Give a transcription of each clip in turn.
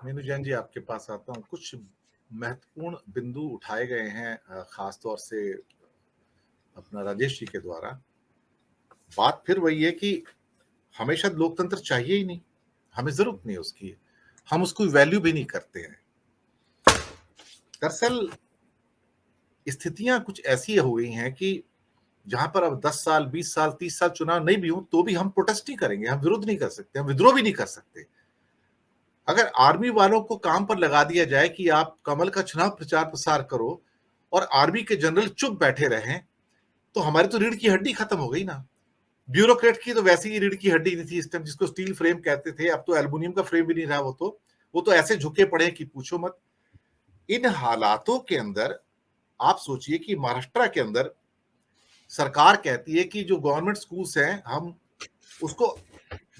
मीनू जैन जी, आपके पास आता हूँ। कुछ महत्वपूर्ण बिंदु उठाए गए हैं, खास तौर से अपना राजेश जी के द्वारा। बात फिर वही है कि हमेशा लोकतंत्र चाहिए ही नहीं, हमें ज़रूरत नहीं है उसकी, हम उसकी वैल्यू भी नहीं करते हैं। दरअसल स्थितियाँ कुछ ऐसी हो गई हैं कि जहाँ पर अब 10 साल, 20 साल, 30 साल चुनाव नहीं भी हों, तो भी हम प्रोटेस्ट नहीं करेंगे, हम विरोध नहीं कर सकते, हम विद्रोह भी नहीं कर सकते। अगर आर्मी वालों को काम पर लगा दिया जाए कि आप कमल का चुनाव प्रचार-प्रसार करो और आर्मी के जनरल चुप बैठे रहें, तो हमारी तो रीढ़ की हड्डी खत्म हो गई ना। ब्यूरोक्रेट की तो वैसे ही रीढ़ की हड्डी नहीं थी इस टाइम, जिसको स्टील फ्रेम कहते थे, अब तो एल्युमिनियम का फ्रेम भी नहीं रहा वो तो ऐसे झुके पड़े हैं कि पूछो मत। इन हालातों के अंदर आप सोचिए कि महाराष्ट्र के अंदर सरकार कहती है कि जो गवर्नमेंट स्कूल्स हैं, हम उसको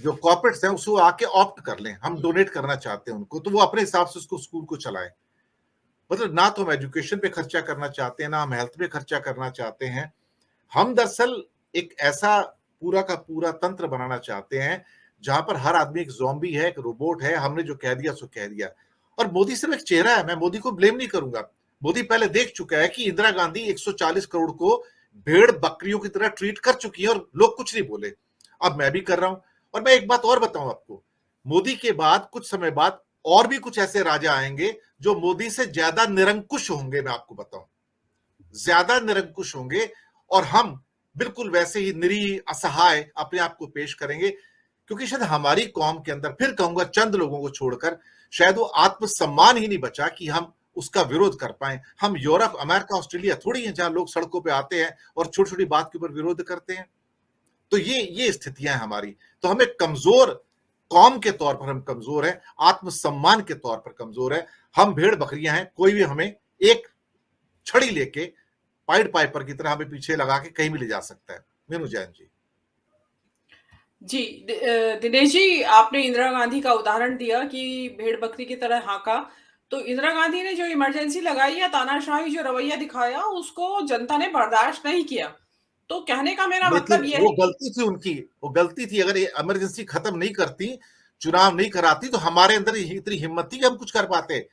जो कॉर्पोरेट्स हैं, उसको आके ऑप्ट कर लें, हम डोनेट करना चाहते हैं उनको, तो वो अपने हिसाब से उसको स्कूल को चलाएं। मतलब ना तो हम एजुकेशन पे खर्चा करना चाहते हैं, ना हम हेल्थ पे खर्चा करना चाहते हैं। हम दरअसल एक ऐसा पूरा का पूरा तंत्र बनाना चाहते हैं, जहाँ पर हर आदमी एक ज़ॉम्बी है, एक रोबोट है, हमने जो कह दिया सो कह दिया। और मोदी सिर्फ एक चेहरा है, मैं मोदी को ब्लेम नहीं करूँगा। मोदी पहले देख चुका है कि इंदिरा गांधी 140 करोड़ को भेड़-बकरियों की तरह ट्रीट कर चुकी है और लोग कुछ नहीं बोले। अब मैं भी कर रहा हूँ। और मैं एक बात और बताऊँ आपको, मोदी के बाद कुछ समय बाद और भी कुछ ऐसे राजा आएंगे, जो मोदी से ज्यादा निरंकुश होंगे, मैं आपको बताऊँ। ज्यादा निरंकुश होंगे और हम बिल्कुल वैसे ही निरीह, असहाय अपने आप को पेश करेंगे, क्योंकि शायद हमारी कौम के अंदर, फिर कहूंगा चंद लोगों को छोड़कर, शायद वो आत्मसम्मान ही नहीं बचा कि हम उसका विरोध कर पाए। हम यूरोप, अमेरिका, ऑस्ट्रेलिया थोड़ी है जहां लोग सड़कों पे आते हैं और छोटी छोटी बात के ऊपर विरोध करते हैं। तो ये स्थितियां हैं हमारी। तो हमें कमजोर कौम के तौर पर हम कमजोर हैं, आत्मसम्मान के तौर पर कमजोर है। हम भेड़ बकरियां हैं, कोई भी हमें एक छड़ी लेके पाइड पाइपर की तरह हमें पीछे लगा के कहीं भी ले जा सकता है। मीनू जैन जी। जी, दिनेश जी, आपने इंदिरा गांधी का उदाहरण दिया कि भेड़ बकरी की तरह हाँका। तो इंदिरा गांधी ने जो इमरजेंसी लगाई या तानाशाही जो रवैया दिखाया, उसको जनता ने बर्दाश्त नहीं किया। तो कहने का मेरा लेकिन मतलब यह वो है कि गलती थी उनकी, वो गलती थी। अगर ये इमरजेंसी खत्म नहीं करती, चुनाव नहीं कराती, तो हमारे अंदर इतनी हिम्मत थी कि हम कुछ कर पाते।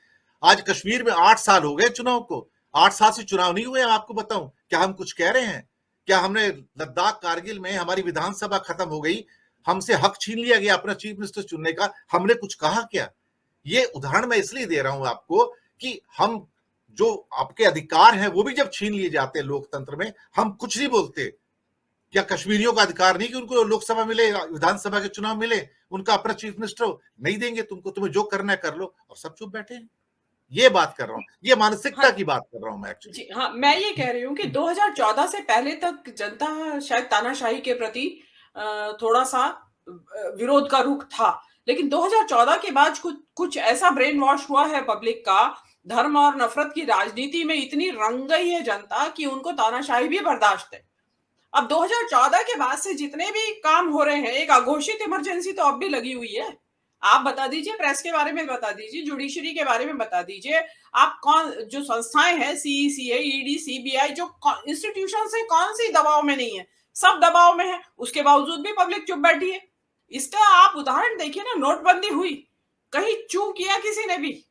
आज कश्मीर में 8 साल हो गए चुनाव को, 8 साल से चुनाव नहीं हुए। आपको बताऊं, क्या हम कुछ कह रहे हैं? क्या हमने लद्दाख, कारगिल में हमारी विधानसभा खत्म हो गई, हमसे हक छीन लिया गया अपना चीफ मिनिस्टर चुनने का, हमने कुछ कहा क्या? ये उदाहरण मैं इसलिए दे रहा हूं आपको कि हम जो आपके अधिकार हैं वो भी जब छीन लिए जाते हैं लोकतंत्र में, हम कुछ नहीं बोलते। क्या कश्मीरियों का अधिकार नहीं कि उनको लोकसभा मिले, विधानसभा के चुनाव मिले, उनका अपना चीफ मिनिस्टर हो? नहीं देंगे तुमको, तुम्हें जो करना है कर लो, और सब चुप बैठे हैं। ये बात कर रहा हूं, ये हाँ, मानसिकता की बात कर रहा हूं मैं एक्चुअली। जी हाँ, मैं ये कह रही हूँ कि 2014 से पहले तक जनता शायद तानाशाही के प्रति थोड़ा सा विरोध का रुख था। लेकिन 2014 के बाद कुछ कुछ ऐसा ब्रेन वॉश हुआ है पब्लिक का, धर्म और नफरत की राजनीति में इतनी रंग गई है जनता कि उनको तानाशाही भी बर्दाश्त है। अब 2014 के बाद से जितने भी काम हो रहे हैं, एक अघोषित इमरजेंसी तो अब भी लगी हुई है। आप बता दीजिए, प्रेस के बारे में बता दीजिए, जुडिशरी के बारे में बता दीजिए। आप कौन जो संस्थाएं हैं, सीईसीए, ईडी, सीबीआई, जो इंस्टीट्यूशन है, कौन सी दबाव में नहीं है? सब दबाव में है। उसके बावजूद भी पब्लिक चुप बैठी है। इसका आप उदाहरण देखिए ना, नोटबंदी हुई, कहीं चू किया किसी ने भी?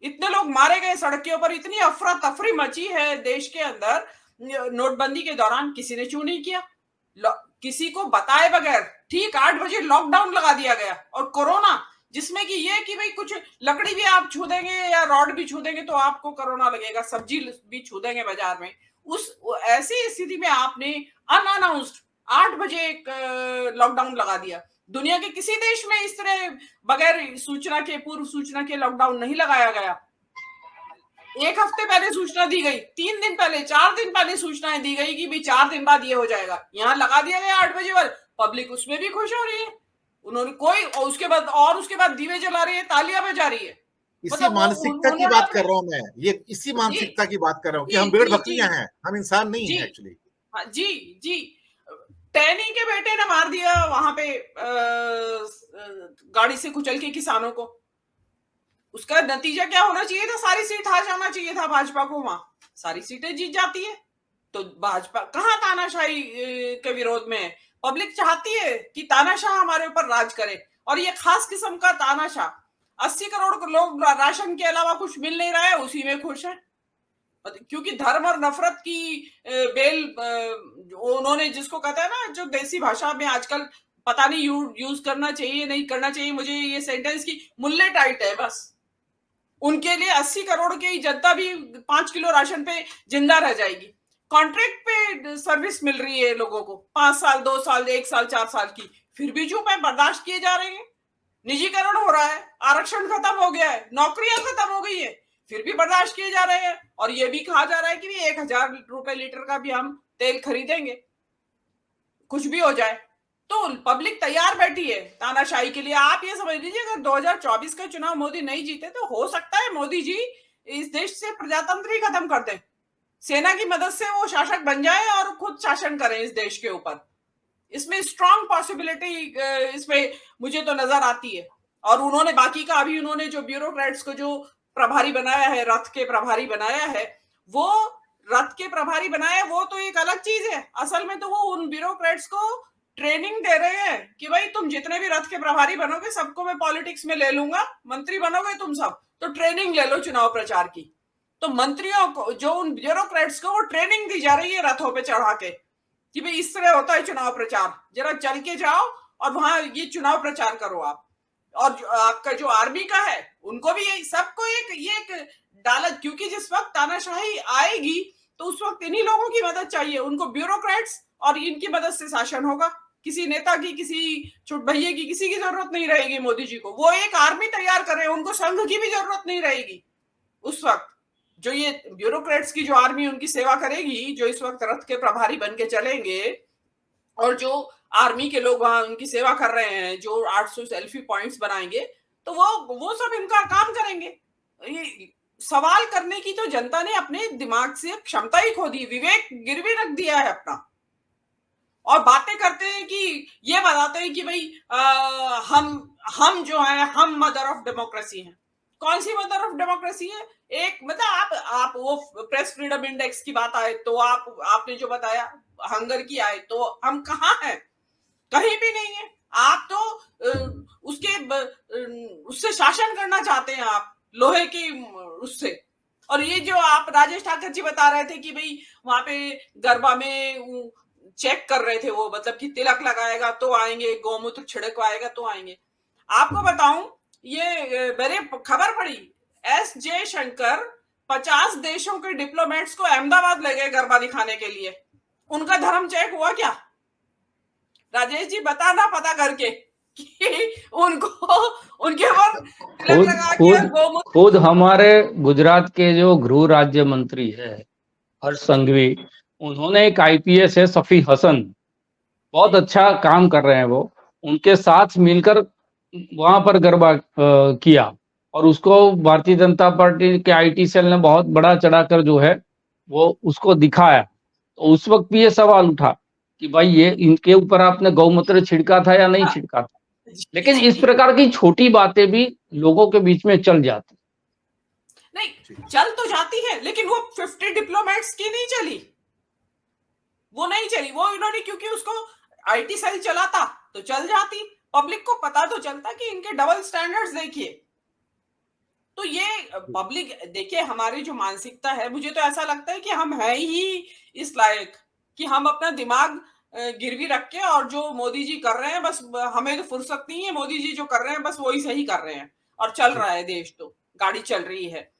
इतने लोग मारे गए सड़क के ऊपर, इतनी अफरा तफरी मची है देश के अंदर। नोटबंदी के दौरान किसी ने चू नहीं किया। किसी को बताए बगैर ठीक 8 बजे लॉकडाउन लगा दिया गया। और कोरोना, जिसमें कि ये कि भाई कुछ लकड़ी भी आप छू देंगे या रॉड भी छू देंगे तो आपको कोरोना लगेगा, सब्जी भी छू देंगे बाजार में, उस ऐसी स्थिति में आपने अनअनाउंस्ड 8 बजे एक लॉकडाउन लगा दिया। दुनिया के किसी देश में इस तरह बगैर सूचना के, पूर्व सूचना के लॉकडाउन नहीं लगाया गया। एक हफ्ते पहले सूचना दी गई, 3 दिन पहले, 4 दिन पहले सूचनाएं दी गई कि भाई 4 दिन बाद ये हो जाएगा। यहाँ लगा दिया गया 8 बजे वाले, पब्लिक उसमें भी खुश हो रही है। उन्होंने कोई, और उसके बाद दीवे जला रही है, तालियां बजा रही है। इसी मतलब वो मानसिकता की उन्होंने बात कर अपने, रहा हूं मैं, ये इसी जी मानसिकता की बात कर रहा हूं कि जी हम भेड़ जी जी बकरियां हैं, हम इंसान नहीं जी हैं एक्चुअली। हाँ जी जी। टैनी के बेटे ने मार दिया वहां पे गाड़ी से कुचल के किसानों को। उसका नतीजा क्या होना चाहिए था? सारी सीट हार जाना चाहिए था भाजपा को। वहां सारी सीटें जीत जाती है। तो भाजपा कहाँ तानाशाही के विरोध में है? पब्लिक चाहती है कि तानाशाह हमारे ऊपर राज करे, और ये खास किस्म का तानाशाह। 80 करोड़ लोग राशन के अलावा कुछ मिल नहीं रहा है, उसी में खुश है। क्योंकि धर्म और नफरत की बेल उन्होंने, जिसको कहता है ना, जो देसी भाषा में आजकल पता नहीं यूज करना चाहिए नहीं करना चाहिए मुझे ये सेंटेंस, की मुल्ले टाइट है बस। उनके लिए 80 करोड़ की जनता भी 5 किलो राशन पे जिंदा रह जाएगी। कॉन्ट्रैक्ट पे सर्विस मिल रही है लोगों को, 5 साल 2 साल 1 साल 4 साल की, फिर भी चुप है, बर्दाश्त किए जा रहे हैं। निजीकरण हो रहा है, आरक्षण खत्म हो गया है, नौकरियां खत्म हो गई है, फिर भी बर्दाश्त किए जा रहे हैं। और ये भी कहा जा रहा है कि 1000 रुपए लीटर का भी हम तेल खरीदेंगे, कुछ भी हो जाए। तो पब्लिक तैयार बैठी है तानाशाही के लिए। आप ये समझ लीजिए, अगर 2024 का चुनाव मोदी नहीं जीते तो हो सकता है मोदी जी इस देश से प्रजातंत्र ही खत्म कर दें, सेना की मदद से वो शासक बन जाए और खुद शासन करें इस देश के ऊपर। इसमें स्ट्रांग पॉसिबिलिटी इसमें मुझे तो नजर आती है। और उन्होंने बाकी का, अभी उन्होंने जो ब्यूरोक्रेट्स को जो प्रभारी बनाया है, रथ के प्रभारी बनाया है, वो रथ के प्रभारी बनाया, वो तो एक अलग चीज है। असल में तो वो उन ब्यूरोक्रेट्स को ट्रेनिंग दे रहे हैं कि भाई तुम जितने भी रथ के प्रभारी बनोगे सबको मैं पॉलिटिक्स में ले लूंगा, मंत्री बनोगे तुम सब, तो ट्रेनिंग ले लो चुनाव प्रचार की। तो मंत्रियों को, जो उन ब्यूरोक्रेट्स को, वो ट्रेनिंग दी जा रही है रथों पे चढ़ा के कि भाई इस तरह होता है चुनाव प्रचार, जरा चल के जाओ और वहां ये चुनाव प्रचार करो आप। और आपका जो आर्मी का है, उनको भी यही, सबको एक डाला, क्योंकि जिस वक्त तानाशाही आएगी तो उस वक्त इन्हीं लोगों की मदद चाहिए उनको, ब्यूरोक्रेट्स, और इनकी मदद से शासन होगा। किसी नेता की, किसी छोट भैया की, किसी की जरूरत नहीं रहेगी मोदी जी को। वो एक आर्मी तैयार कर रहे हैं, उनको संघ की भी जरूरत नहीं रहेगी उस वक्त। जो ये ब्यूरोक्रेट्स की जो आर्मी उनकी सेवा करेगी, जो इस वक्त रथ के प्रभारी बन के चलेंगे, और जो आर्मी के लोग वहां उनकी सेवा कर रहे हैं, जो 800 सेल्फी पॉइंट्स बनाएंगे, तो वो सब इनका काम करेंगे। ये सवाल करने की तो जनता ने अपने दिमाग से क्षमता ही खो दी, विवेक गिरवी रख दिया है अपना। और बातें करते हैं कि ये बताते हैं कि भाई हम जो है, हम मदर ऑफ डेमोक्रेसी हैं। कौन सी मदर ऑफ डेमोक्रेसी है? एक मतलब आप वो प्रेस फ्रीडम इंडेक्स की बात आए तो आपने जो बताया, हंगर की आए तो हम कहाँ हैं? कहीं भी नहीं है। आप तो उससे शासन करना चाहते हैं आप, लोहे की उससे। और ये जो आप राजेश ठाकर जी बता रहे थे कि भाई वहां पे गरबा में चेक कर रहे थे वो, मतलब कि तिलक लगाएगा तो आएंगे, गौमूत्र छिड़कवाएगा तो आएंगे। आपको बताऊं, ये मेरे खबर पड़ी, एस जयशंकर 50 देशों के डिप्लोमेट्स को अहमदाबाद ले गए गरबा दिखाने के लिए। उनका धर्म चेक हुआ क्या? राजेश जी बताना पता करके कि उनको, उनके ऊपर तिलक खुद लगा के खुद खुद हमारे गुजरात के जो गृह राज्य मंत्री है हर्ष संघवी, उन्होंने एक आईपीएस है सफी हसन, बहुत अच्छा काम कर रहे हैं वो, उनके साथ मिलकर वहां पर गरबा किया, और उसको भारतीय जनता पार्टी के आईटी सेल ने बहुत बड़ा चढ़ाकर जो है वो उसको दिखाया। तो उस वक्त भी ये सवाल उठा कि भाई ये इनके ऊपर आपने गौमूत्र छिड़का था या नहीं छिड़का था। लेकिन इस प्रकार की छोटी बातें भी लोगों के बीच में चल जाती, नहीं चल तो जाती है, लेकिन वो 50 डिप्लोमेट्स की नहीं चली, वो नहीं चली। वो इन्होंने, क्योंकि उसको आईटी सेल चलाता तो चल जाती, पब्लिक को पता तो चलता कि इनके डबल स्टैंडर्ड्स देखिए। तो ये पब्लिक देखिए, हमारी जो मानसिकता है, मुझे तो ऐसा लगता है कि हम है ही इस लायक कि हम अपना दिमाग गिरवी रख के, और जो मोदी जी कर रहे हैं, बस हमें तो फुर्सत नहीं है, मोदी जी जो कर रहे हैं बस वही सही कर रहे हैं, और चल रहा है देश, तो गाड़ी चल रही है।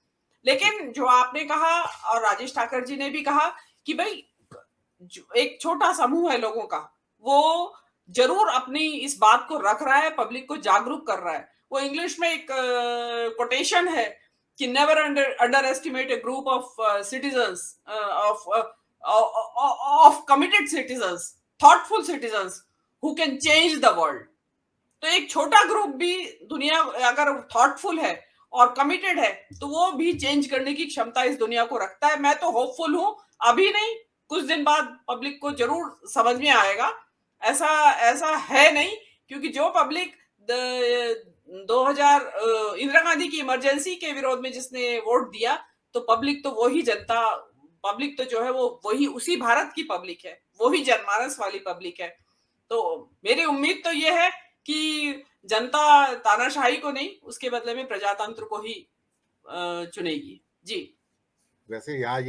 लेकिन जो आपने कहा, और राजेश ठाकर जी ने भी कहा कि भाई एक छोटा समूह है लोगों का, वो जरूर अपनी इस बात को रख रहा है, पब्लिक को जागरूक कर रहा है। वो इंग्लिश में एक कोटेशन है कि never under estimate A group of citizens, of committed citizens, thoughtful citizens who can change the world. तो एक छोटा ग्रुप भी दुनिया अगर थॉटफुल है और कमिटेड है, तो वो भी चेंज करने की क्षमता इस दुनिया को रखता है। मैं तो होपफुल हूं, अभी नहीं, कुछ दिन बाद पब्लिक को जरूर समझ में आएगा। ऐसा है नहीं, क्योंकि जो पब्लिक 2000 इंदिरा गांधी की इमरजेंसी के विरोध में जिसने वोट दिया, तो पब्लिक तो वही जनता, पब्लिक तो जो है वो वही उसी भारत की पब्लिक है, वही जनमानस वाली पब्लिक है। तो मेरी उम्मीद तो ये है कि जनता तानाशाही को नहीं, उसके बदले में प्रजातंत्र को ही चुनेगी। जी। वैसे यहाँ ये